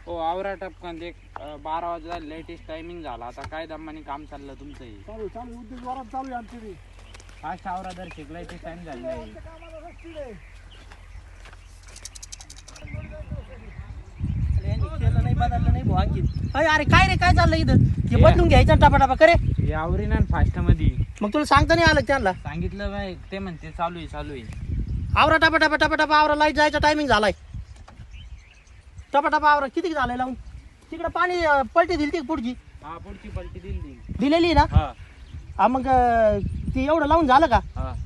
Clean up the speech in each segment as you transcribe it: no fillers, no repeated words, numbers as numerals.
हो आवरा टपकन ते 12 वाजता लेटेस्ट टायमिंग झाला. आता काय दमाने काम चाललं तुमचं हे? चालू चालू उद्योग जोरात चालू आहे आमची. फास्ट आवरा दर शिकलाय ते टाइम झालेला आहे. केलं नाही बदललं नाही भाऊ आणखी. अरे काय रे काय चाललं इथं? हे बदलून घ्यायचं टापा करे. हे आवरी ना फास्ट मध्ये मग तुला सांगता नाही आलं त्यांना? सांगितलं बाय ते म्हणते चालू आहे. आवरा टापा आवरा. लाईट जायचा टायमिंग झालाय. टपा आवरा. किती झालंय लावून? तिकडे पाणी पलटी दिली ती पुढची. हा पुढची पलटी दिलेली ना? हा मग ती एवढं लावून झालं का?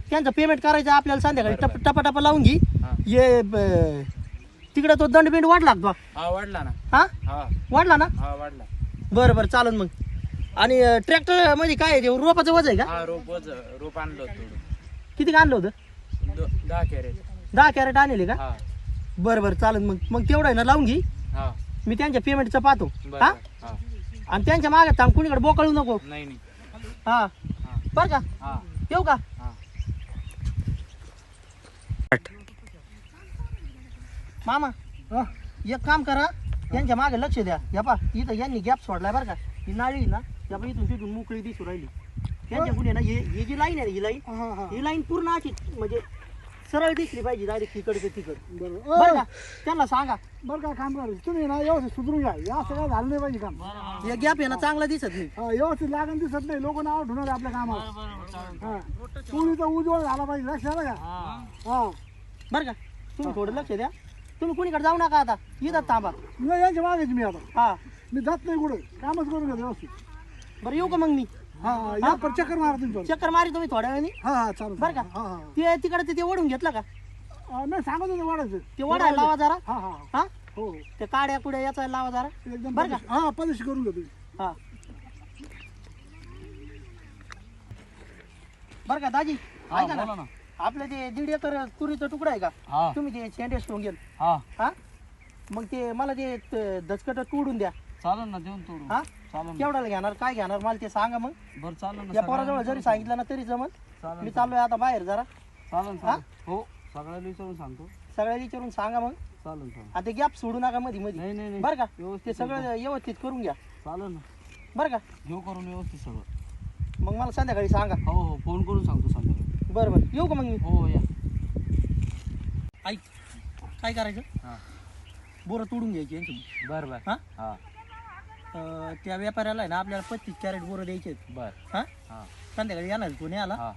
त्यांचं पेमेंट करायचं आपल्याला संध्याकाळी. टपा लावून घे. ये तिकडे तो दंडबिंड वाढला का? हा वाढला ना. हा वाढला ना? हा वाढला. बरं चालन मग. आणि ट्रॅक्टर मध्ये काय आहे? रोपाचं वजन आहे का? हा रोप आणलं होतं. किती आणलं होतं? 10 कॅरेट. 10 कॅरेट आणले का? हा बरं चालन मग तेवढं आहे ना लावून घे. हा मी त्यांच्या पेमेंटचं पाहतो. हा हा आणि त्यांच्या मागे थांब, कुणीकडे बोकळू नको. नाही हा बरं का? हा येऊ का? हा मामा एक काम करा, यांच्या मागे लक्ष द्या. या पा इथं यांनी गॅप सोडलाय बरं का. ही नाळी ना या पा इथून तिथून मोकळी दिसू राहिली. त्यांच्या पुढे ना ही जी लाईन आहे ही लाईन पूर्ण अशी म्हणजे सरळ दिसली पाहिजे डायरेक्ट तिकड ते तिकड. बरं का? त्यांना सांगा. बरं काय काम करायचं तुम्ही ना व्यवस्थित सुधरून घ्या. या सगळं झालं नाही पाहिजे काम. या गॅप आहे ना चांगला दिसत नाही. व्यवस्थित लागण दिसत नाही. लोक नाव ठेवणार आपल्या कामाला. हा पुरीचा उज्ज्वल झाला पाहिजे. लक्ष आलं का? हा बरं का? तुम्ही थोडं लक्ष द्या. तुम्ही कुणीकडे जाऊ नका आता. इथं थांबा. नाही यांच्या मागेच मी आता. हा मी जात नाही कुठे. कामच करून घ्या व्यवस्थित. बरं येऊ का मग मी? हा या पर चक्कर मारा तुम्ही. चक्कर मारी तुम्ही थोड्या वेळाने. हा चालू बरं का? हा ते तिकडे ते ओढून घेतलं का? नाही सांगत होते वाढायचं. ते ओढायला लावा जरा. हा हा हा हो ते काड्या कुड्या याचा लावा जरा. एकदम बरं का? हा पद्धतशीर करून घ्या तुम्ही. हा बरं का दाजी? ऐका ना, आपलं ते 1.5 एकर तुरीचा तुकडा आहे का? तुम्ही ते शेंडे सोंगेल. हा मग ते मला ते दचकट तोडून द्या. चालेल ना देऊन तोडून. हा चालेल केवढ्याला घेणार काय घेणार मला ते सांगा. मग बरं चालेल ना. या पोराजवळ जरी सांगितलं ना तरी जमत. मी चाललोय आता बाहेर जरा. चालेल हा? हो सगळ्याला विचारून सांगतो. सगळ्या विचारून सांगा मग. चालेल आता गॅप सोडू नका मध्ये मध्ये. नाही बरं का? ते सगळं व्यवस्थित करून घ्या. चालेल ना. बरं का? घेऊ करून व्यवस्थित सगळं. मग मला संध्याकाळी सांगा. हो फोन करून सांगतो संध्याकाळी. बरं येऊ का मग मी? हो या. ऐक काय करायचं? हा बोरं तोडून घ्यायची यांची. बरं हा हा त्या व्यापाऱ्याला आहे ना आपल्याला 25 कॅरेट बोरं द्यायचे आहेत. बरं हा हा संध्याकाळी येणार कोणी आला. हा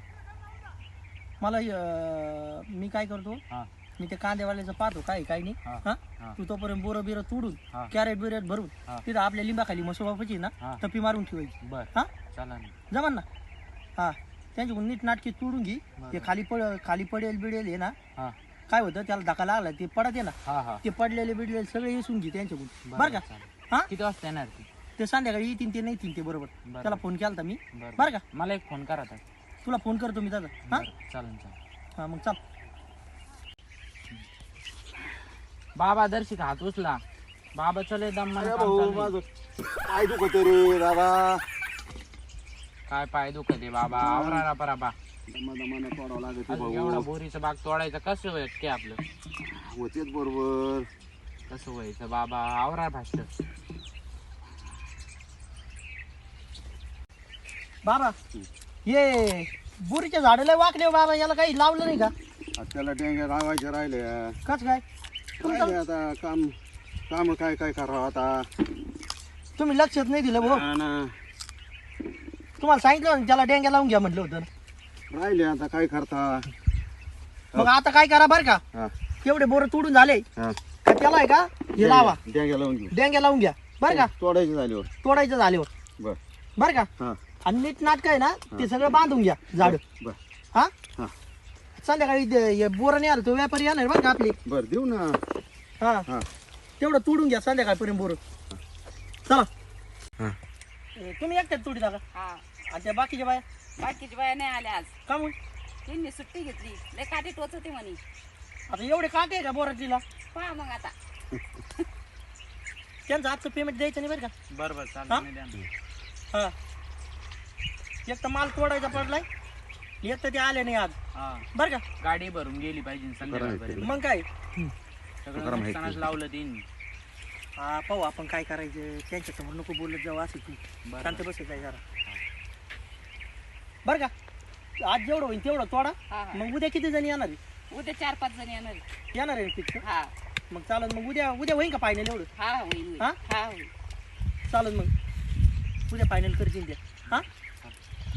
मला मी काय करतो, हा मी ते कांदेवाल्याचं पाहतो काय नाही. हा. हा हा. तू तोपर्यंत बोरं बिरं तोडून हा. कॅरेट बिरेट भरून हा. तिथं आपल्या लिंबाखाली मसोबापाची ना हा. टपी मारून ठेवायची. बरं हा चालेल. जमान ना. हा त्यांच्याकडून नीट नाटकी तोडून घे. बरं. ते खाली पडेल बिडेल हे ना हा काय होतं त्याला धक्का लागला ते पडत आहे ना हा हा ते पडलेले बिडलेले सगळे येसून घे त्यांच्याकडून. बरं का? चालेल. हा किती वाजता येणार ती? ते संध्याकाळी येतील ते नाही ते बरोबर. बरं. त्याला फोन केला मी. बरं बरं का? मला एक फोन करा आता. तुला फोन करतो मी त्याचा. हा चालेल हा मग चाल. बाबा दर्शिक हात उचला. बाबा चले दम काय दुखत रे दादा. काय पाय दुखते बाबा. आवरा पराबा. दमानं तोडावं लागत एवढा बोरीचा बाग तोडायचा कसं व्हायचं आपलं? होतेच बरोबर. कसं व्हायचं बाबा. आवरा भाष्य. बाबा ये बोरीच्या झाडाला वाकले हो बाबा. याला काही लावलं नाही का? त्याला डेंग्या लावायचे राहिले. कस काय? राहिले आता काम काय करावं आता. तुम्ही लक्षच नाही दिलं भाऊ. हा ना. तुम्हाला सांगितलं ना त्याला डेंग्या लावून घ्या म्हटलं होतं. राहिले आता काय करता. मग आता काय करा बरं का? हा एवढे बोरं तोडून झाले हा का त्याला आहे का हे लावा. डेंग्या लावून घेऊ. डेंग्या लावून घ्या बरं का? तोडायचे झाल्यावर. तोडायचं झाल्यावर. बर बरं का? हा आणि नीट नाटक आहे ना ते सगळं बांधून घ्या झाड. बर हा हा संध्याकाळी बोरं नाही आलं तो व्यापारी येणार बरं का आपली. बर देऊ ना. हा हा तेवढं तोडून घ्या संध्याकाळपर्यंत बोरं. चला हा तुम्ही एकट्यात तोडी टाका. हा आणि त्या बाकीच्या बाया बाकीची बाया नाही आल्या आज. का मग? त्यांनी सुट्टी घेतली. लय काठी टोचते म्हणे. आता एवढे काटे आहे का बोराचीला? पहा मग आता. त्यांचं आजचं पेमेंट द्यायचं नाही बरं का? बरोबर हा? चालेल. हा एक तर माल तोडायचा पडलाय, एक तर ते आले नाही आज हा बरं का? गाडी भरून गेली पाहिजे संध्याकाळपर्यंत. मग काय सगळं नुकसानच लावलं त्यांनी. हा पाहू आपण काय करायचं त्यांच्या समोर नको बोलत जाऊ असं तू बरं. शांत बसायचं आहे जरा बरं का आज जेवढं होईल तेवढं तोडा हा हा मग उद्या किती जण येणार आहे? उद्या 4-5 जण येणार आहे. येणार आहे फिक्स हा मग चालत मग उद्या होईल का फायनल एवढं हा होईल होईल. हा? हा होईल. चालत मग उद्या फायनल करतील त्या हा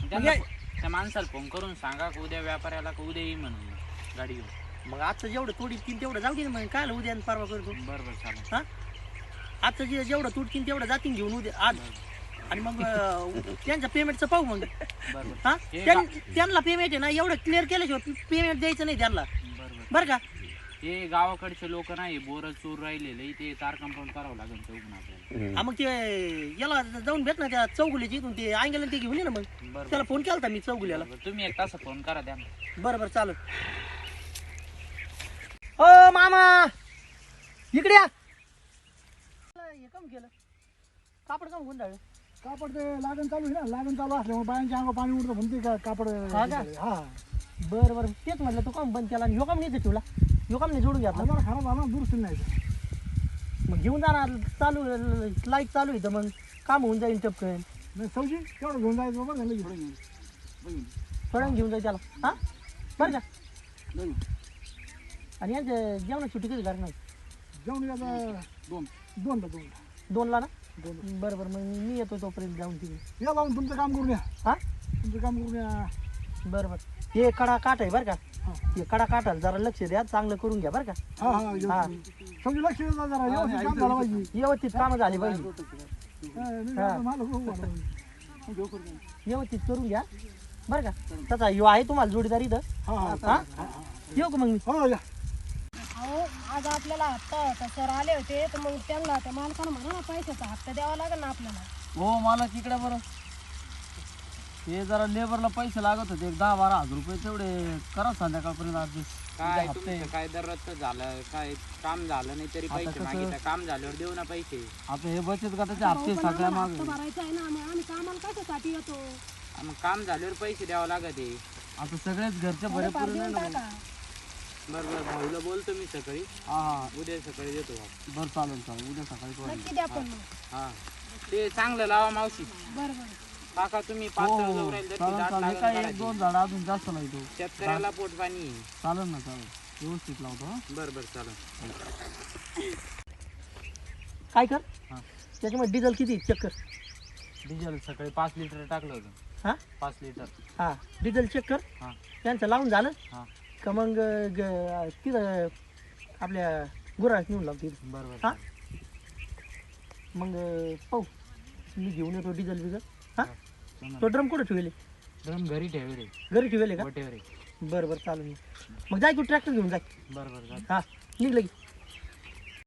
त्यांना त्या माणसाला फोन करून सांगा का उद्या व्यापाऱ्याला का उद्या येईल म्हणून गाडी घेऊन. मग आजचं जेवढं तोडील तेवढं जाऊ दे ना मग काय उद्या आणि परवा करतो बरोबर चालेल. हा आजचं जेवढं तुटतील तेवढं जातील घेऊन उद्या आज आणि मग त्यांच्या पेमेंटचं पाहू मग बरोबर हा हे त्यांना पेमेंट आहे ना एवढं क्लिअर केल्याशिवाय पेमेंट द्यायचं नाही त्यांना बरोबर. बरं का हे गावाकडचे लोक नाही बोर चोर राहिलेले ते तार कंपाऊंड करावं लागेल चौकून आपल्याला. हा मग ते याला जाऊन भेट ना त्या चौगुल्याची इथून ते अंगेला ते घेऊन ये ना मग बरोबर. त्याला फोन केला होता मी चौगुल्याला बरोबर. तुम्ही एक तास फोन करा त्यांना. बरं बरं चालत ओ मामा इकडे या हे काम केलं कापड काम होऊन जाईल कापड ते लागण चालू आहे ना लागण चालू असल्यामुळे बायांच्या अंगावर पाणी उडतं म्हणते का कापड हा का? हा बरं बरं तेच म्हटलं तो काम बंद केला आणि ह्यो काम नाही ठेवला ह्यो काम नाही जोडून घेतला आम्हाला खराब झाला दुरुस्त नाही मग घेऊन जाणार चालू लाईट चालू आहे तर मग काम होऊन जाईल टपकन नाही सौजी तेवढं घेऊन जायचं बरं झालं की. थोडं घेऊन जाईल त्याला हा बरं का आणि यांच्या जेवणाची सुट्टी कधी करणार जेवण आता दोनला दोनला ना बरं बरं मग मी येतो तोपर्यंत जाऊन तिथे या लावून तुमचं काम करून या हा तुमचं काम करून या बरं बरं हे कडा काठ आहे बरं का हे कडा काठाला जरा लक्ष द्या चांगलं करून घ्या बरं का हा हा हा सौजी लक्ष द्या जरा व्यवस्थित काम झालं पाहिजे व्यवस्थित कामं झाली पाहिजे हा, नाही, आता मला खूप वाटलं. व्यवस्थित करून घ्या बरं का तसा यो आहे तुम्हाला जोडीदार इथं हा हा हा येऊ का मग मी हो या अहो आज आपल्याला हप्ता सर आले होते तर मग त्यांना त्या मालकानं म्हणा ना पैशाचा हप्ता द्यावा लागेल ना आपल्याला हो मला तिकडे बरं हे जरा लेबरला पैसे लागत होते 10-12 हजार रुपये तेवढे करा संध्याकाळपर्यंत ऍडजस्ट काय तुमचं काय दररोजचं झालं काय काम झालं नाही तरी पैसे कसं- मागितलं काम झाल्यावर देऊ ना पैसे. आता हे बचत गटाचे हप्ते सगळ्या मागे हप्ता भरायचा आहे ना मग आम्ही कामाला कशासाठी येतो मग काम झाल्यावर पैसे द्यावं लागत आहे. आता सगळेच घरचे भरे थोडेफार पुरे नाही देऊन ना टाका बरोबर भाऊला बोलतो मी सकाळी हा हा उद्या सकाळी देतो भाऊ. बरं चालेल उद्या सकाळी करू. नक्की द्या पण मग हा ते चांगलं लावा मावशी. बरं बरं काका तुम्ही हो पाच हो जवळ राहील तर ती चालेल दाट चालेल हे लागून काय काढायची. 1-2 झाड अजून जास्त नाही तो शेतकऱ्याला पोट पाणी आहे. चालेल ना चालेल व्यवस्थित लावतो हा. बरं चालेल. काय कर हा. त्याच्यामध्ये डिझेल किती चेक कर डिझेल सकाळी 5 लिटर टाकलं होतं. हा 5 लिटर. हा डिझेल चेक कर हा. त्यांचं लावून झालं हा. का मग तिथं आपल्या गुरात नेऊन लावतो तिथं बरोबर. हा मग पाहू मी घेऊन येतो डिझेल बिझेल हा तो ड्रम कुठं ठेवले ड्रम घरी ठेवले घरी ठेवले का वटेवरे. बरं बरं चालेल मग जाय तू ट्रॅक्टर घेऊन जाय बरोबर. हा निघलं की